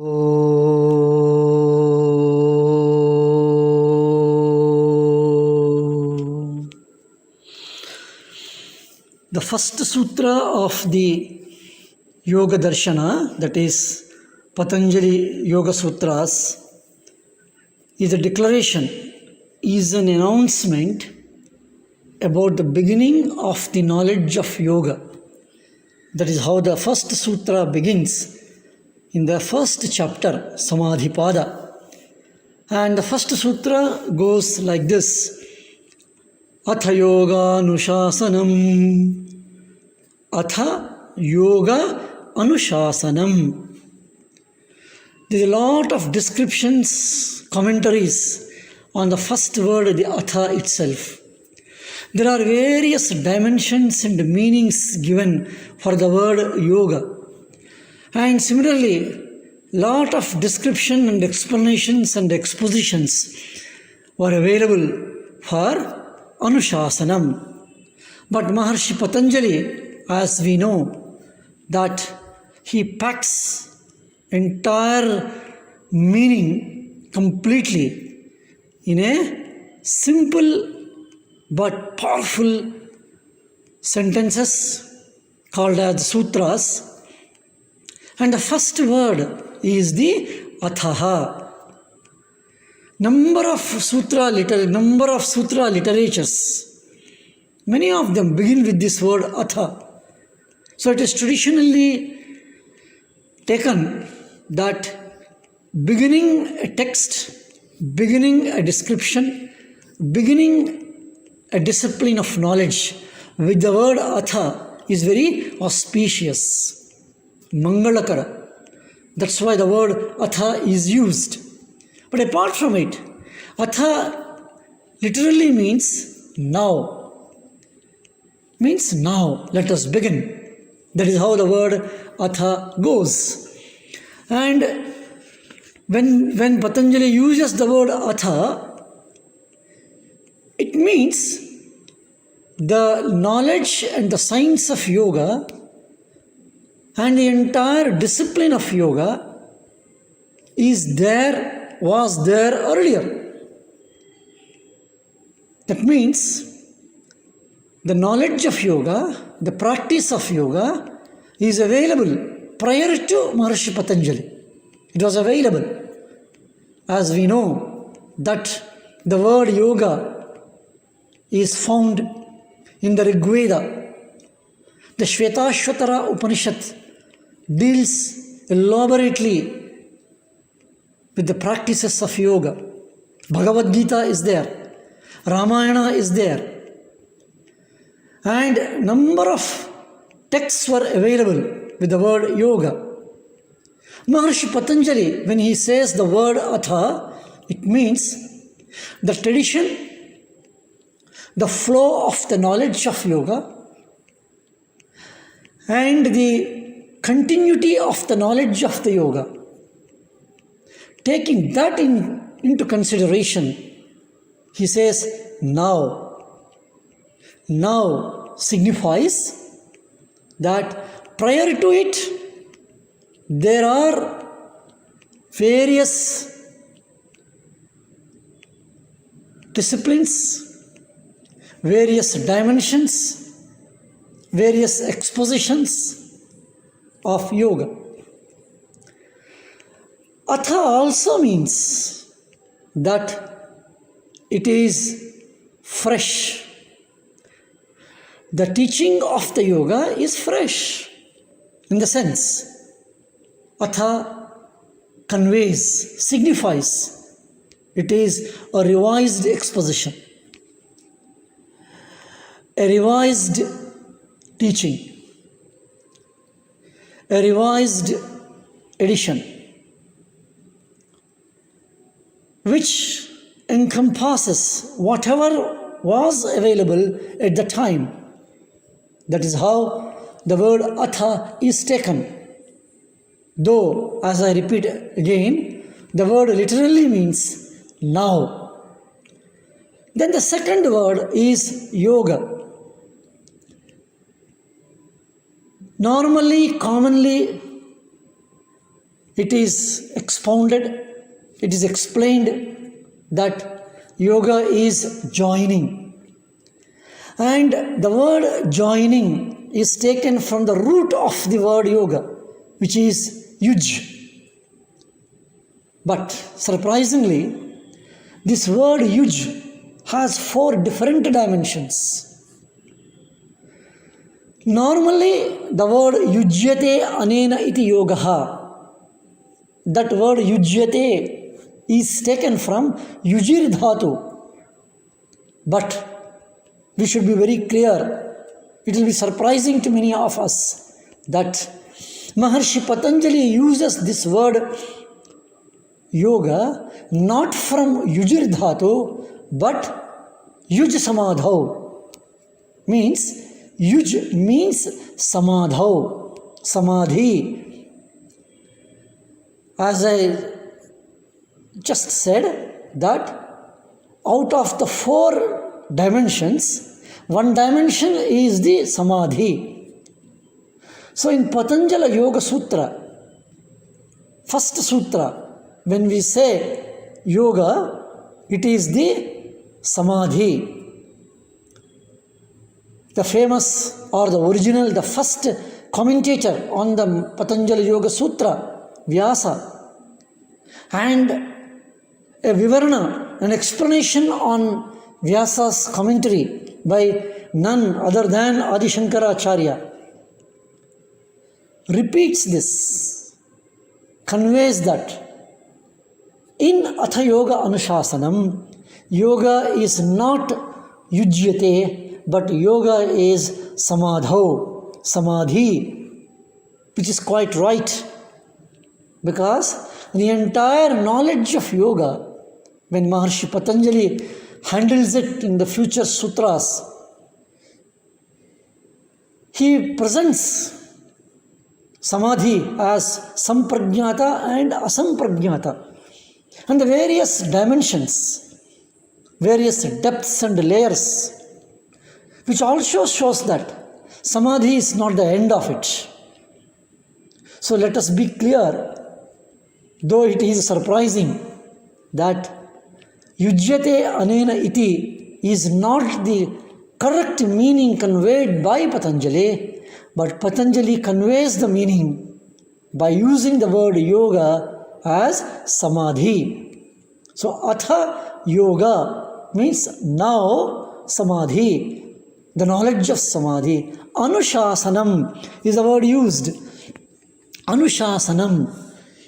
The first sutra of the Yoga Darshana, that is Patanjali Yoga Sutras, is a declaration, is an announcement about the beginning of the knowledge of yoga. That is how the first sutra begins in the first chapter, Samadhi Pada. And the first sutra goes like this: Atha yoga anushasanam. Atha yoga anushasanam. There is a lot of descriptions, commentaries on the first word, the Atha itself. There are various dimensions and meanings given for the word yoga. And similarly, lot of description and explanations and expositions were available for Anushasanam. But Maharshi Patanjali, as we know, that he packs entire meaning completely in a simple but powerful sentences called as sutras. And the first word is the Athaha. Number of sutra literatures, many of them begin with this word Atha. So it is traditionally taken that beginning a text, beginning a description, beginning a discipline of knowledge with the word Atha is very auspicious, Mangalakara. That's why the word Atha is used. But apart from it, Atha literally means now. Means now, let us begin. That is how the word Atha goes. And when Patanjali uses the word Atha, it means the knowledge and the science of yoga and the entire discipline of yoga was there earlier. That means the knowledge of yoga, the practice of yoga is available prior to Maharshi Patanjali. It was available. As we know that the word yoga is found in the Rig Veda. The Shvetashvatara Upanishad deals elaborately with the practices of yoga. Bhagavad Gita is there. Ramayana is there. And number of texts were available with the word yoga. Maharshi Patanjali, when he says the word Atha, it means the tradition, the flow of the knowledge of yoga, and the continuity of the knowledge of the yoga. Taking that into consideration, he says now. Now signifies that prior to it, there are various disciplines, various dimensions, various expositions of yoga. Atha also means that it is fresh. The teaching of the yoga is fresh in the sense Atha conveys, signifies it is a revised exposition, a revised teaching, a revised edition, which encompasses whatever was available at the time. That is how the word Atha is taken. Though, as I repeat again, the word literally means now. Then the second word is yoga. Normally, commonly, it is expounded, it is explained that yoga is joining. And the word joining is taken from the root of the word yoga, which is yuj. But surprisingly, this word yuj has 4 different dimensions. Normally, the word yujyate anena iti yogaha, that word yujyate is taken from yujir dhatu. But we should be very clear, it will be surprising to many of us that Maharshi Patanjali uses this word yoga not from yujir dhatu but yuj samadhau. Means yuj means samadhau, samadhi. As I just said that out of the 4 dimensions, 1 dimension is the samadhi. So in Patanjali Yoga Sutra, first sutra, when we say yoga, it is the samadhi. The famous or the original, the first commentator on the Patanjali Yoga Sutra, Vyasa, and a vivarana, an explanation on Vyasa's commentary by none other than Adi Shankaracharya, repeats this, conveys that in Atha Yoga Anushasanam, yoga is not yujyate, but yoga is samadho, samadhi, which is quite right. Because the entire knowledge of yoga, when Maharshi Patanjali handles it in the future sutras, he presents samadhi as samprajnata and asamprajnata, and the various dimensions, various depths and layers, which also shows that samadhi is not the end of it. So let us be clear, though it is surprising that yujyate anena iti is not the correct meaning conveyed by Patanjali, but Patanjali conveys the meaning by using the word yoga as samadhi. So atha yoga means now samadhi, the knowledge of samadhi. Anushasanam is the word used. Anushasanam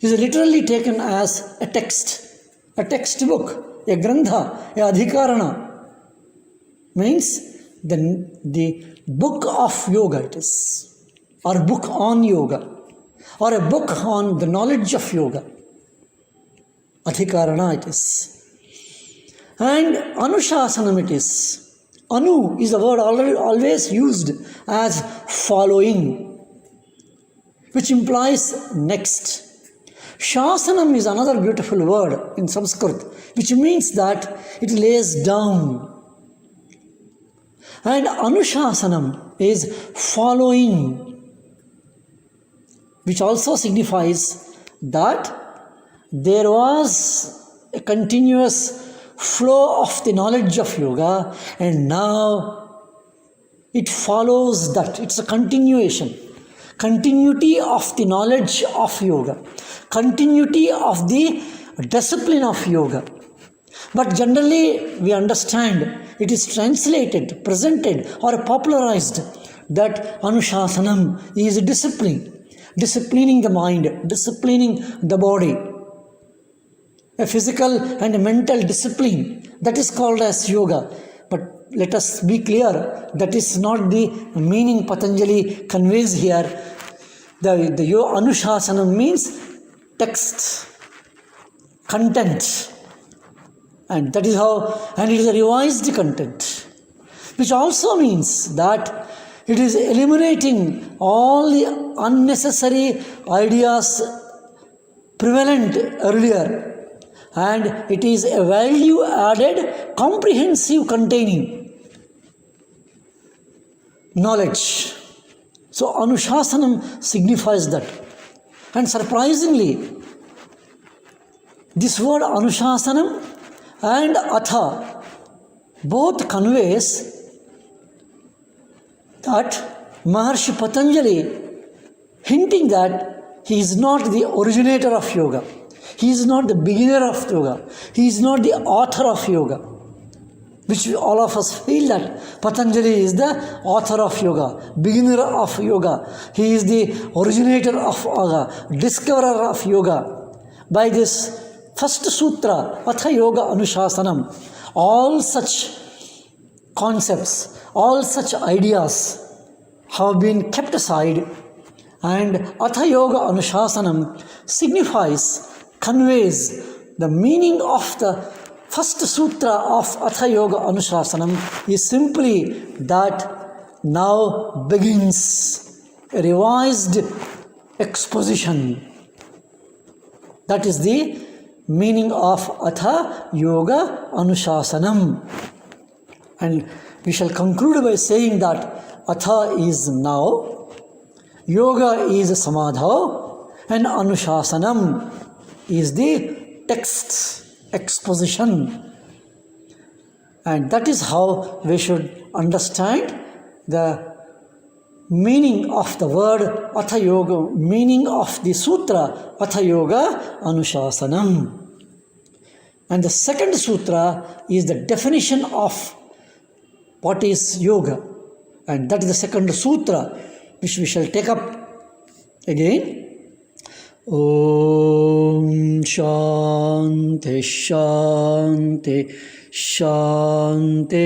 is literally taken as a textbook, a grantha, a adhikarana. Means the book of yoga it is, or book on yoga, or a book on the knowledge of yoga. Adhikarana it is. And Anushasanam it is. Anu is the word always used as following, which implies next. Shasanam is another beautiful word in Sanskrit, which means that it lays down. And Anushasanam is following, which also signifies that there was a continuous flow of the knowledge of yoga, and now it follows that. It's a continuation. Continuity of the knowledge of yoga. Continuity of the discipline of yoga. But generally we understand it is translated, presented or popularized that Anushasanam is discipline. Disciplining the mind, disciplining the body. A physical and a mental discipline, that is called as yoga. But let us be clear, that is not the meaning Patanjali conveys here. The Anushasanam means text, content, and that is how, and it is a revised content, which also means that it is eliminating all the unnecessary ideas prevalent earlier, and it is a value added, comprehensive, containing knowledge. So Anushasanam signifies that. And surprisingly, This word Anushasanam and Atha both conveys that Maharshi Patanjali hinting that he is not the originator of yoga. He is not the beginner of yoga. He is not the author of yoga. Which all of us feel that Patanjali is the author of yoga, beginner of yoga. He is the originator of yoga, discoverer of yoga. By this first sutra, Atha Yoga Anushasanam, all such concepts, all such ideas have been kept aside, and Atha Yoga Anushasanam signifies, conveys the meaning of the first sutra of Atha Yoga Anushasanam is simply that now begins a revised exposition. That is the meaning of Atha Yoga Anushasanam. And we shall conclude by saying that Atha is now, Yoga is Samadhi, and Anushasanam is the text exposition. And that is how we should understand the meaning of the word Atha Yoga, meaning of the sutra Atha Yoga Anushasanam. And the second sutra is the definition of what is yoga. And that is the second sutra which we shall take up again. Om Shanti Shanti Shanti.